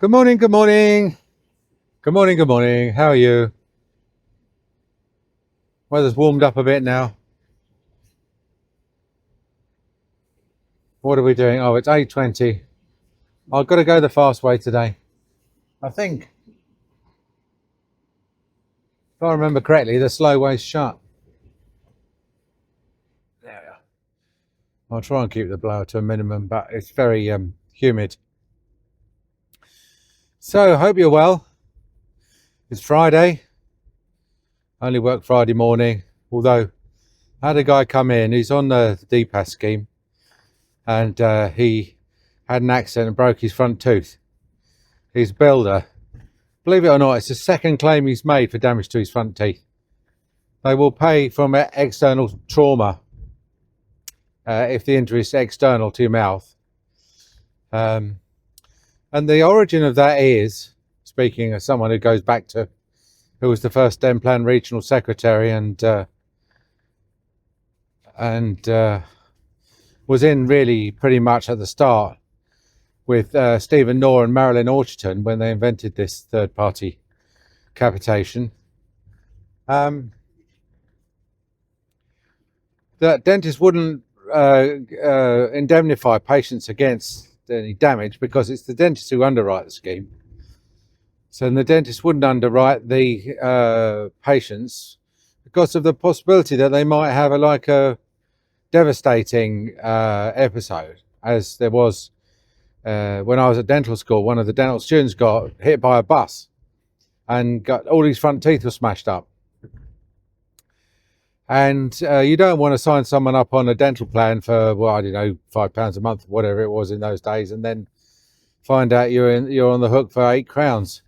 Good morning, good morning. Good morning, good morning. How are you? Weather's warmed up a bit now. What are we doing? Oh, it's 8:20. I've got to go the fast way today. I think, if I remember correctly, the slow way's shut. Yeah. I'll try and keep the blower to a minimum, but it's very humid. So, hope you're well. It's Friday. I only work Friday morning, although I had a guy come in. He's on the DPAS scheme, and he had an accident and broke his front tooth. He's a builder. Believe it or not, it's the second claim he's made for damage to his front teeth. They will pay from external trauma if the injury is external to your mouth. And the origin of that is, speaking as someone who goes back to, who was the first Denplan regional secretary and was in really pretty much at the start with Stephen Knorr and Marilyn Orcherton when they invented this third-party capitation. That dentists wouldn't indemnify patients against any damage because it's the dentists who underwrite the scheme. So the dentist wouldn't underwrite the patients because of the possibility that they might have a devastating episode, as there was when I was at dental school. One of the dental students got hit by a bus and got all his front teeth were smashed up. And you don't want to sign someone up on a dental plan for, well, I don't know, £5 a month, whatever it was in those days, and then find out you're on the hook for £8.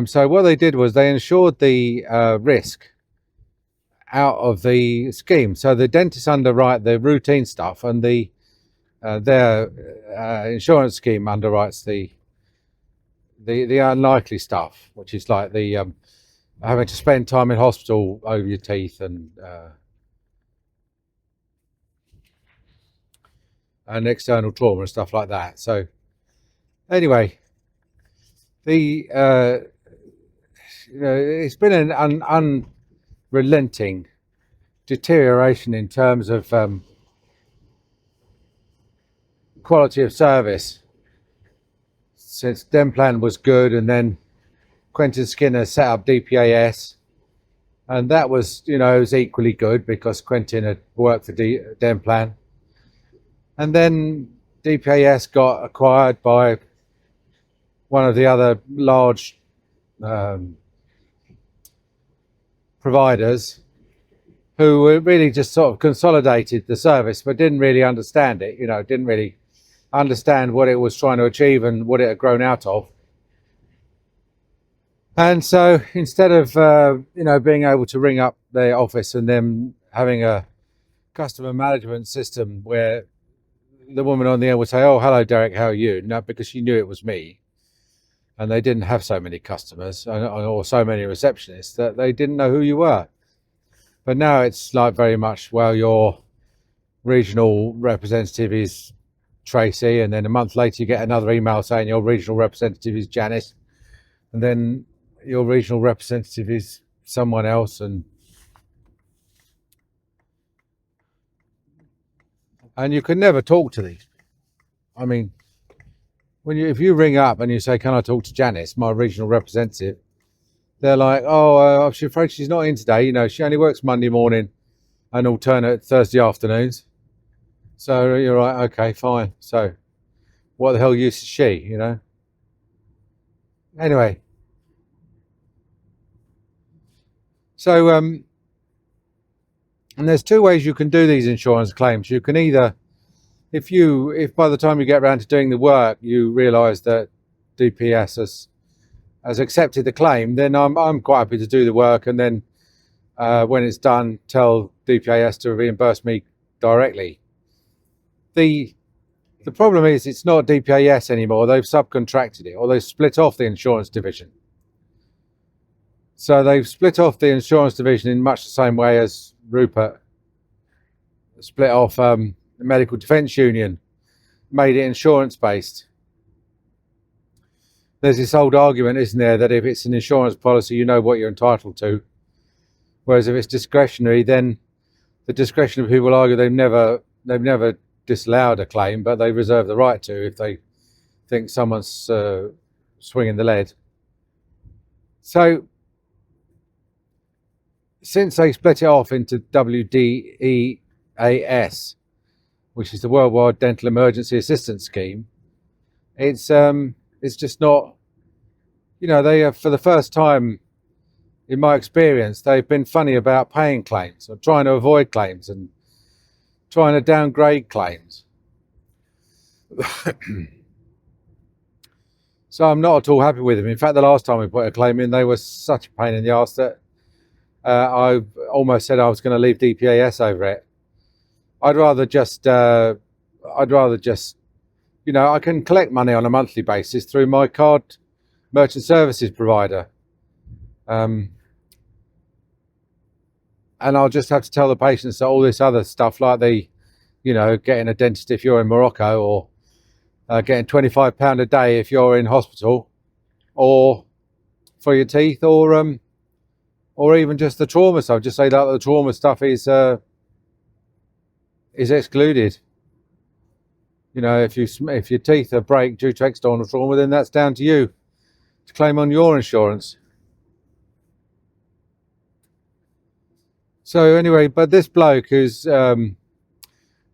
So what they did was they insured the risk out of the scheme. So the dentists underwrite the routine stuff, and their insurance scheme underwrites the unlikely stuff, which is like the having to spend time in hospital over your teeth and external trauma and stuff like that. So anyway, it's been an unrelenting deterioration in terms of quality of service since Denplan was good, and then Quentin Skinner set up DPAS, and that was, was equally good because Quentin had worked for Denplan. And then DPAS got acquired by one of the other large providers who really just sort of consolidated the service, but didn't really understand it, didn't really understand what it was trying to achieve and what it had grown out of. And so instead of, being able to ring up their office and then having a customer management system where the woman on the end would say, "Oh, hello, Derek, how are you?" No, because she knew it was me. And they didn't have so many customers or so many receptionists that they didn't know who you were. But now it's like very much, well, your regional representative is Tracy, and then a month later you get another email saying your regional representative is Janice, and then your regional representative is someone else, and you can never talk to these. I mean, if you ring up and you say, "Can I talk to Janice, my regional representative?" They're like, "Oh, I'm afraid she's not in today. She only works Monday morning and alternate Thursday afternoons." So you're like, "Okay, fine. So what the hell use is she?" Anyway. So, and there's two ways you can do these insurance claims. You can either, if by the time you get around to doing the work, you realise that DPS has accepted the claim, then I'm quite happy to do the work, and then when it's done, tell DPAS to reimburse me directly. The problem is it's not DPAS anymore. They've subcontracted it, or they've split off the insurance division. So they've split off the insurance division in much the same way as Rupert split off the Medical Defence Union, made it insurance based. there's this old argument, isn't there, that if it's an insurance policy, you know what you're entitled to. Whereas if it's discretionary, then the discretionary people argue they've never disallowed a claim, but they reserve the right to if they think someone's swinging the lead. So since they split it off into WDEAS, which is the Worldwide Dental Emergency Assistance Scheme, it's just not, they have, for the first time in my experience, they've been funny about paying claims or trying to avoid claims and trying to downgrade claims. So I'm not at all happy with them. In fact, the last time we put a claim in, they were such a pain in the arse that I almost said I was going to leave DPAS over it. I'd rather just, I can collect money on a monthly basis through my card merchant services provider. And I'll just have to tell the patients that all this other stuff, like getting a dentist if you're in Morocco, or getting £25 a day if you're in hospital, or for your teeth, or even just the trauma stuff. Just say that the trauma stuff is excluded. If your teeth are break due to external trauma, then that's down to you to claim on your insurance. So anyway, but this bloke who's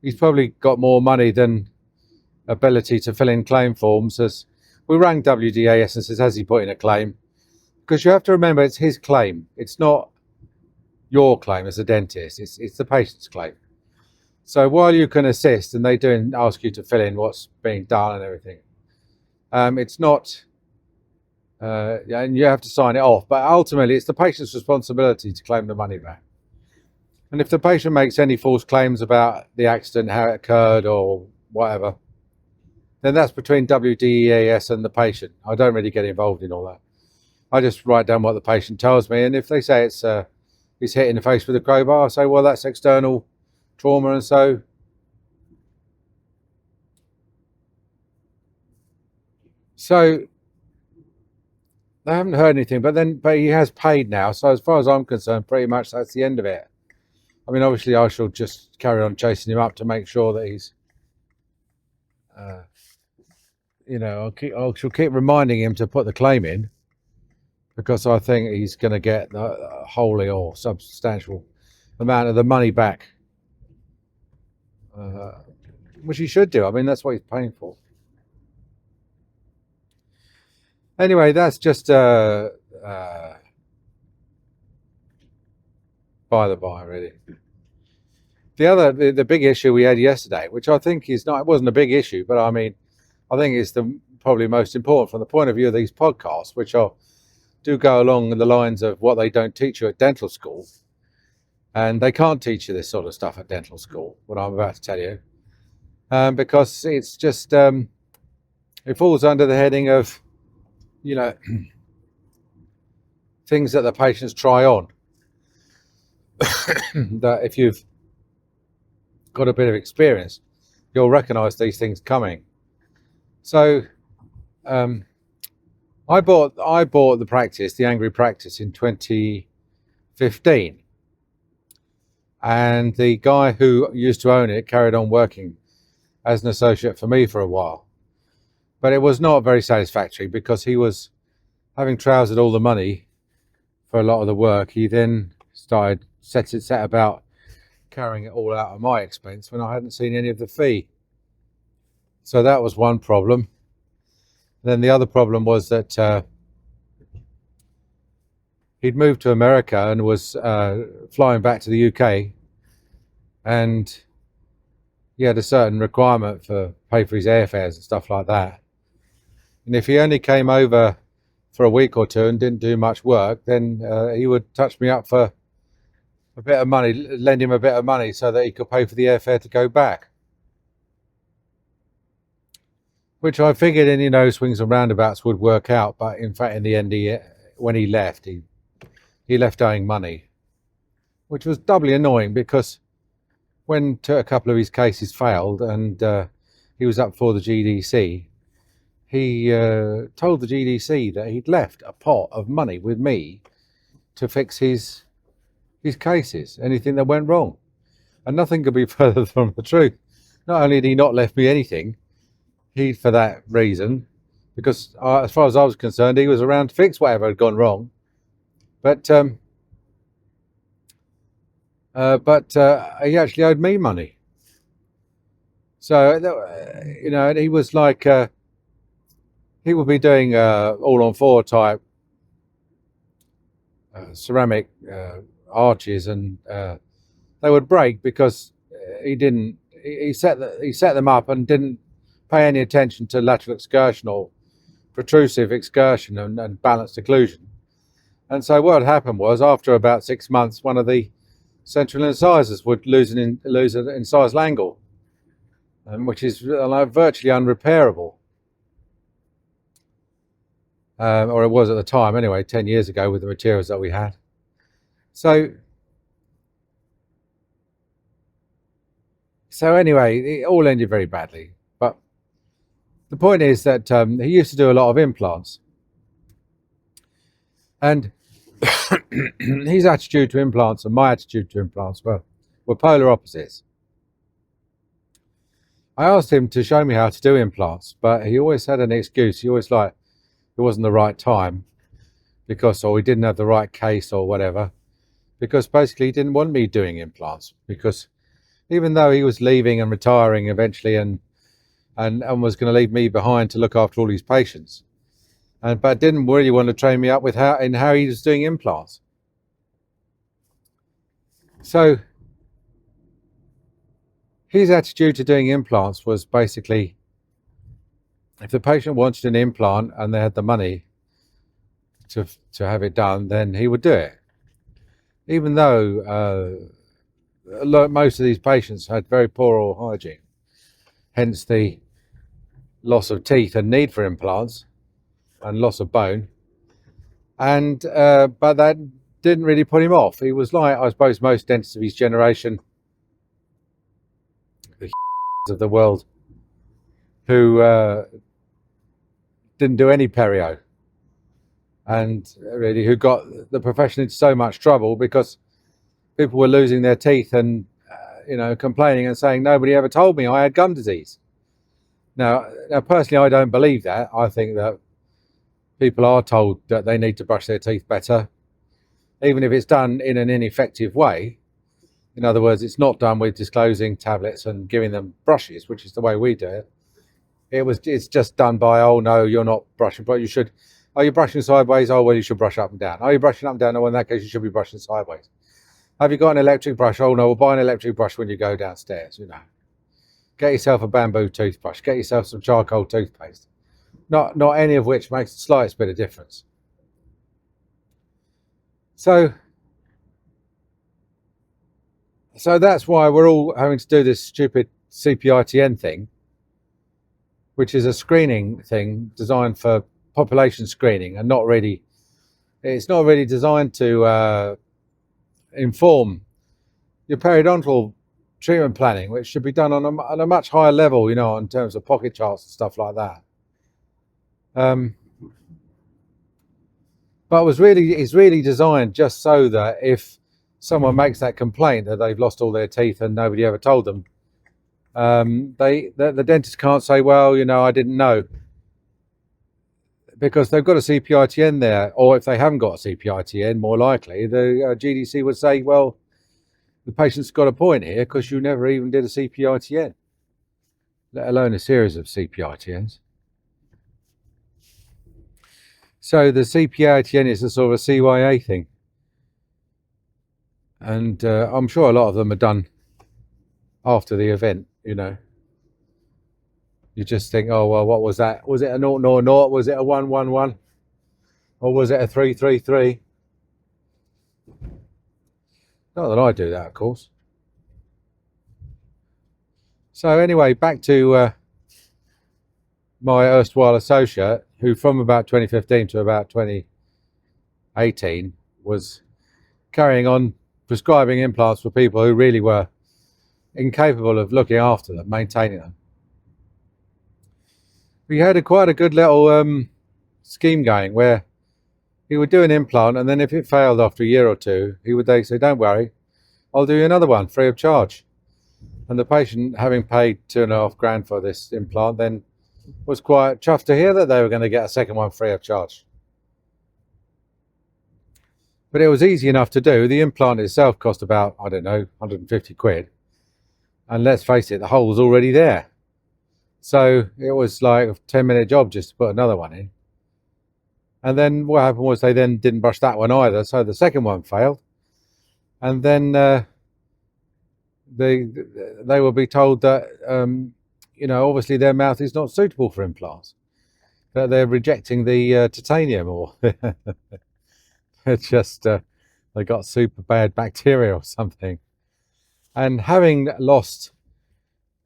he's probably got more money than ability to fill in claim forms. As we rang WDEAS and says, has he put in a claim? Because you have to remember, it's his claim. It's not your claim as a dentist. It's the patient's claim. So while you can assist, and they do ask you to fill in what's being done and everything, it's not, and you have to sign it off. But ultimately, it's the patient's responsibility to claim the money back. And if the patient makes any false claims about the accident, how it occurred, or whatever, then that's between WDEAS and the patient. I don't really get involved in all that. I just write down what the patient tells me, and if they say he's hit in the face with a crowbar, I say, well, that's external trauma, and so they haven't heard anything. But he has paid now, so as far as I'm concerned, pretty much that's the end of it. I mean, obviously, I shall just carry on chasing him up to make sure that he's, I shall keep reminding him to put the claim in, because I think he's going to get a wholly or substantial amount of the money back, which he should do. I mean, that's what he's paying for. Anyway, that's just by the by, really. The big issue we had yesterday, which I think it wasn't a big issue, but I mean, I think it's probably most important from the point of view of these podcasts, which do go along the lines of what they don't teach you at dental school. And they can't teach you this sort of stuff at dental school, what I'm about to tell you, because it's just, it falls under the heading of, things that the patients try on. That if you've got a bit of experience, you'll recognize these things coming. So I bought the practice, the Angry Practice, in 2015, and the guy who used to own it carried on working as an associate for me for a while, but it was not very satisfactory because he was having trousered all the money for a lot of the work. He then set about carrying it all out of my expense when I hadn't seen any of the fee. So that was one problem. Then the other problem was that he'd moved to America and was flying back to the UK, and he had a certain requirement for pay for his airfares and stuff like that. And if he only came over for a week or two and didn't do much work, then he would touch me up for a bit of money, lend him a bit of money so that he could pay for the airfare to go back. Which I figured in, swings and roundabouts would work out, but in fact, in the end, when he left, he left owing money, which was doubly annoying because when a couple of his cases failed and he was up for the GDC, he told the GDC that he'd left a pot of money with me to fix his cases, anything that went wrong. And nothing could be further from the truth. Not only had he not left me anything, for that reason, because as far as I was concerned, he was around to fix whatever had gone wrong. But he actually owed me money. So, and he was like, he would be doing all-on-4 type ceramic arches, and they would break because he set them up and didn't pay any attention to lateral excursion or protrusive excursion and balanced occlusion. And so what had happened was, after about 6 months, one of the central incisors would lose an incisal angle, which is virtually unrepairable. Or it was at the time anyway, 10 years ago, with the materials that we had. So anyway, it all ended very badly. But the point is that he used to do a lot of implants. And his attitude to implants and my attitude to implants were polar opposites. I asked him to show me how to do implants, but he always had an excuse. He always it wasn't the right time, or he didn't have the right case or whatever, because basically he didn't want me doing implants, because even though he was leaving and retiring eventually and was going to leave me behind to look after all these patients, but didn't really want to train me up with how he was doing implants. So his attitude to doing implants was basically, if the patient wanted an implant and they had the money to have it done, then he would do it. Even though most of these patients had very poor oral hygiene, hence the loss of teeth and need for implants and loss of bone. And but that didn't really put him off. He was like, I suppose, most dentists of his generation, the of the world, who didn't do any perio, and really who got the profession into so much trouble because people were losing their teeth and complaining and saying, nobody ever told me I had gum disease. Now personally, I don't believe that. I think that people are told that they need to brush their teeth better, even if it's done in an ineffective way. In other words, it's not done with disclosing tablets and giving them brushes, which is the way we do it. It's just done by, oh no, you're not brushing, but you should. Are you brushing sideways? Oh well, you should brush up and down. Are you brushing up and down? Oh, in that case, you should be brushing sideways. Have you got an electric brush? Oh no, we'll buy an electric brush when you go downstairs. Get yourself a bamboo toothbrush. Get yourself some charcoal toothpaste. Not any of which makes the slightest bit of difference. So that's why we're all having to do this stupid CPITN thing, which is a screening thing designed for population screening, and it's not really designed to inform your periodontal treatment planning, which should be done on a much higher level, in terms of pocket charts and stuff like that. But it's really designed just so that if someone makes that complaint that they've lost all their teeth and nobody ever told them, the dentist can't say, well, I didn't know, because they've got a CPITN there. Or if they haven't got a CPITN, more likely the GDC would say, well, the patient's got a point here because you never even did a CPITN, let alone a series of CPITNs. So the CPITN is a sort of a CYA thing, and I'm sure a lot of them are done after the event. You just think, oh well, what was that? Was it a 000? Was it a 111? Or was it a 333? Not that I do that, of course. So anyway, back to my erstwhile associate, who from about 2015 to about 2018 was carrying on prescribing implants for people who really were incapable of looking after them, maintaining them. We had quite a good little scheme going where he would do an implant, and then if it failed after a year or two, they say, "Don't worry, I'll do you another one free of charge." And the patient, having paid £2.5 grand for this implant, then was quite chuffed to hear that they were going to get a second one free of charge. But it was easy enough to do. The implant itself cost about, I don't know, 150 quid. And let's face it, the hole was already there. So it was like a 10-minute job just to put another one in. And then what happened was they then didn't brush that one either. So the second one failed. And then they will be told that, obviously their mouth is not suitable for implants. That they're rejecting the titanium, or it's just they got super bad bacteria or something. And having lost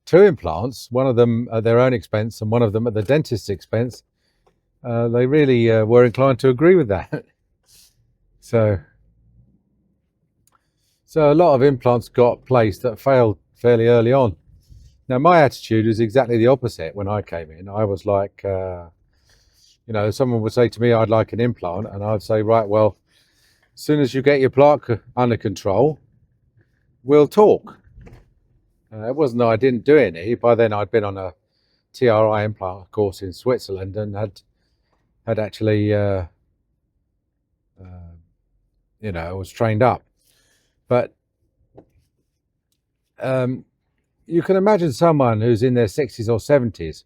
2 implants, one of them at their own expense and one of them at the dentist's expense, they really were inclined to agree with that. So a lot of implants got placed that failed fairly early on. Now, my attitude was exactly the opposite when I came in. I was like, someone would say to me, "I'd like an implant," and I'd say, "Right, well, as soon as you get your plaque under control, we'll talk." It wasn't that I didn't do any. By then, I'd been on a TRI implant course in Switzerland and had actually, was trained up. But you can imagine someone who's in their 60s or 70s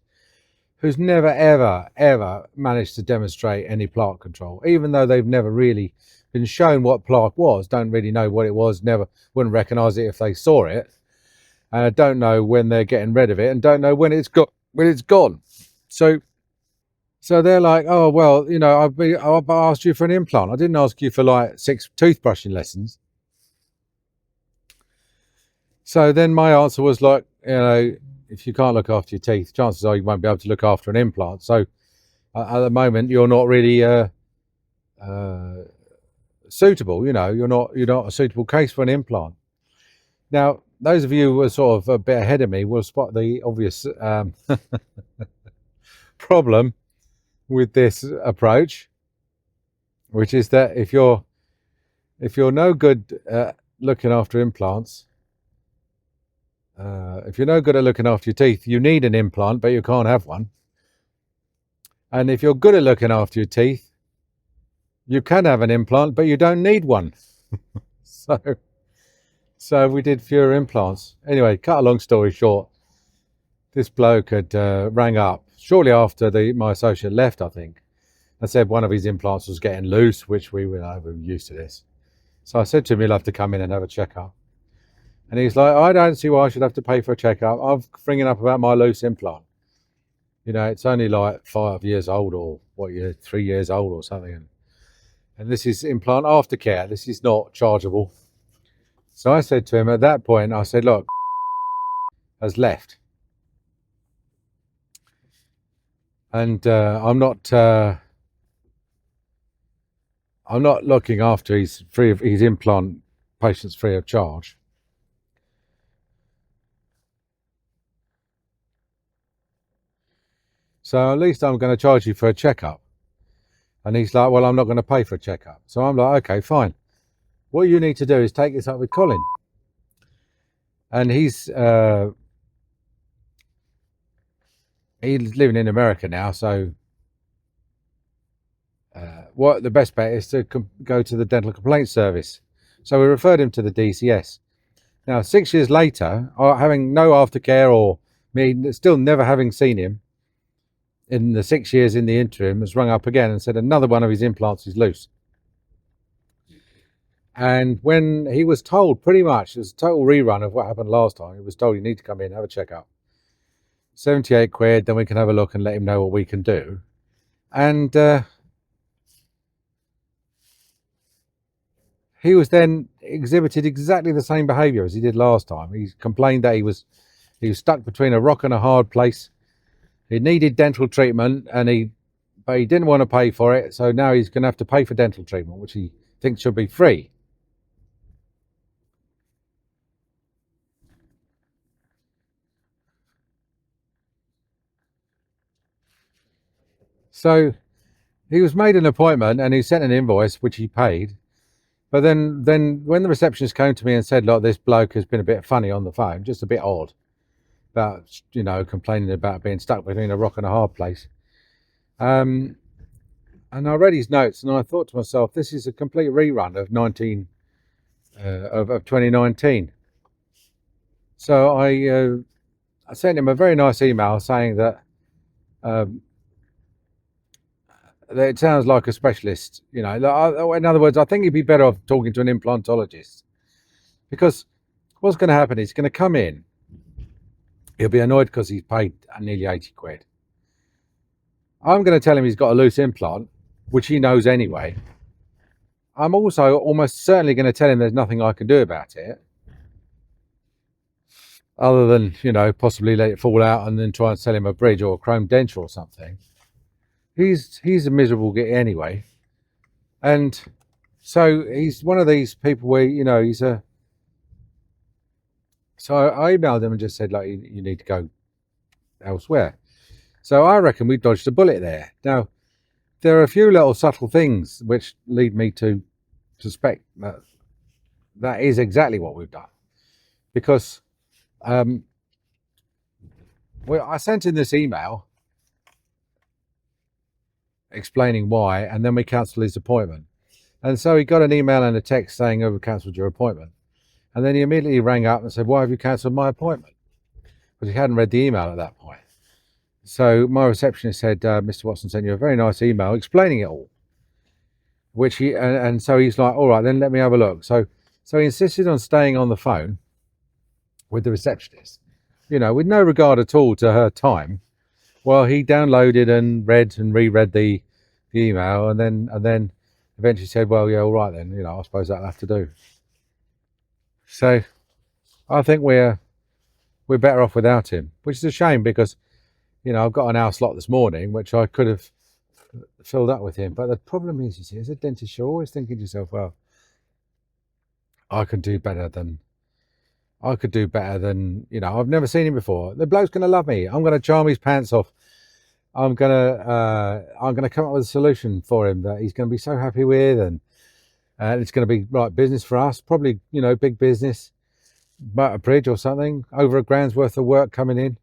who's never, ever, ever managed to demonstrate any plaque control, even though they've never really been shown what plaque was, don't really know what it was, wouldn't recognize it if they saw it, don't know when they're getting rid of it, and don't know when it's gone. So they're like, "Oh, well, I've asked you for an implant. I didn't ask you for like 6 toothbrushing lessons." So then my answer was like, if you can't look after your teeth, chances are you won't be able to look after an implant. So at the moment, you're not really suitable. You're not a suitable case for an implant. Now, those of you who are sort of a bit ahead of me will spot the obvious problem with this approach, which is that if you're no good at looking after implants, if you're no good at looking after your teeth, you need an implant, but you can't have one. And if you're good at looking after your teeth, you can have an implant, but you don't need one. So we did fewer implants. Anyway, cut a long story short, this bloke had rang up shortly after my associate left, I think, and said one of his implants was getting loose, which we were used to this. So I said to him, "He'll have to come in and have a checkup." And he's like, "I don't see why I should have to pay for a checkup. I'm ringing up about my loose implant. It's only like 5 years old, or 3 years old or something. And this is implant aftercare. This is not chargeable." So I said to him at that point, I said, "Look, has left. And I'm not looking after his implant patients free of charge. So at least I'm going to charge you for a checkup." And he's like, "Well, I'm not going to pay for a checkup." So I'm like, "Okay, fine. What you need to do is take this up with Colin." And he's living in America now, so what the best bet is to go to the Dental Complaints Service. So we referred him to the DCS. Now, 6 years later, having no aftercare, or me still never having seen him in the 6 years in the interim, has rung up again and said another one of his implants is loose. And when he was told, pretty much, it was a total rerun of what happened last time, he was told, "You need to come in, have a checkup. 78 quid, then we can have a look and let him know what we can do." And he was then exhibited exactly the same behaviour as he did last time. He complained that he was stuck between a rock and a hard place. He needed dental treatment, but he didn't want to pay for it. So now he's going to have to pay for dental treatment, which he thinks should be free. So he was made an appointment and he sent an invoice, which he paid. But then when the receptionist came to me and said, look, this bloke has been a bit funny on the phone, just a bit odd, about, complaining about being stuck between a rock and a hard place. And I read his notes and I thought to myself, this is a complete rerun of 2019. So I sent him a very nice email saying that it sounds like a specialist. In other words, I think he'd be better off talking to an implantologist, because what's going to happen is he's going to come in, he'll be annoyed because he's paid nearly 80 quid. I'm going to tell him he's got a loose implant, which he knows anyway. I'm also almost certainly going to tell him there's nothing I can do about it, other than, possibly let it fall out and then try and sell him a bridge or a chrome denture or something. He's a miserable git anyway. And so he's one of these people where, so I emailed him and just said, like, you need to go elsewhere. So I reckon we dodged a bullet there. Now, there are a few little subtle things which lead me to suspect that is exactly what we've done. Because I sent in this email explaining why, and then we cancelled his appointment. And so he got an email and a text saying, oh, we cancelled your appointment. And then he immediately rang up and said, why have you cancelled my appointment? Because he hadn't read the email at that point. So my receptionist said, Mr. Watson sent you a very nice email explaining it all. Which and so he's like, all right, then let me have a look. So he insisted on staying on the phone with the receptionist, with no regard at all to her time. Well, he downloaded and read and reread the email, and then eventually said, well, yeah, all right then, I suppose that'll have to do. So I think we're better off without him, which is a shame, because I've got an hour slot this morning which I could have filled up with him. But the problem is, you see, as a dentist, you're always thinking to yourself, well, I could do better than I've never seen him before. The bloke's going to love me. I'm going to charm his pants off. I'm going to come up with a solution for him that he's going to be so happy with, and it's going to be right business for us. Probably, big business, but a bridge or something, over £1,000 worth of work coming in.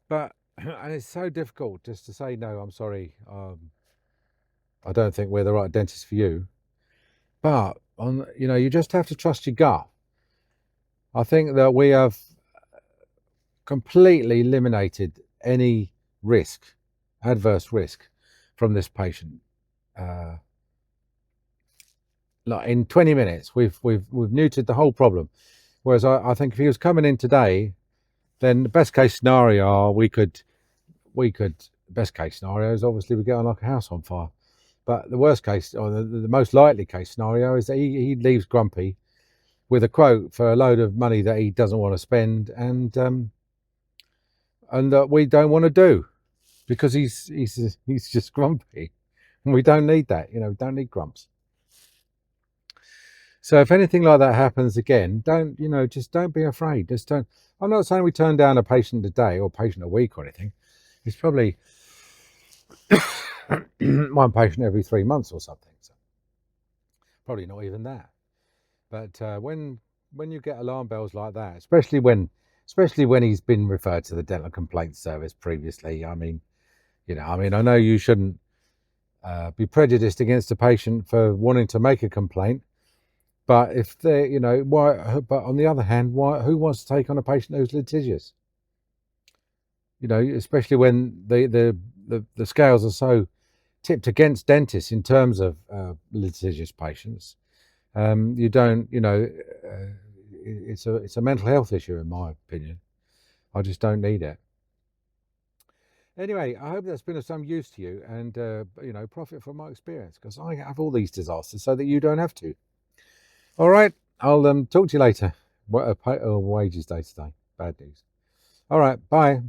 But and it's so difficult just to say, no, I'm sorry, I don't think we're the right dentist for you. But you just have to trust your gut. I think that we have completely eliminated any adverse risk from this patient. Like in 20 minutes, we've neutered the whole problem. Whereas I think if he was coming in today, then the best case scenario best case scenario is obviously we get on like a house on fire. But the worst case, or the most likely case scenario, is that he leaves grumpy with a quote for a load of money that he doesn't want to spend, and that we don't want to do, because he's just grumpy, and we don't need that. We don't need grumps. So if anything like that happens again, just don't be afraid. Just don't. I'm not saying we turn down a patient a day or a patient a week or anything. It's probably one patient every 3 months or something. So probably not even that. But when you get alarm bells like that, especially when he's been referred to the dental complaints service previously, I know you shouldn't be prejudiced against a patient for wanting to make a complaint. But if they, why? But on the other hand, who wants to take on a patient who's litigious? Especially when the scales are so tipped against dentists in terms of litigious patients. You don't, it's a mental health issue, in my opinion. I just don't need it. Anyway, I hope that's been of some use to you, and profit from my experience, because I have all these disasters so that you don't have to. All right, I'll talk to you later. Wages day today. Bad news. All right, bye.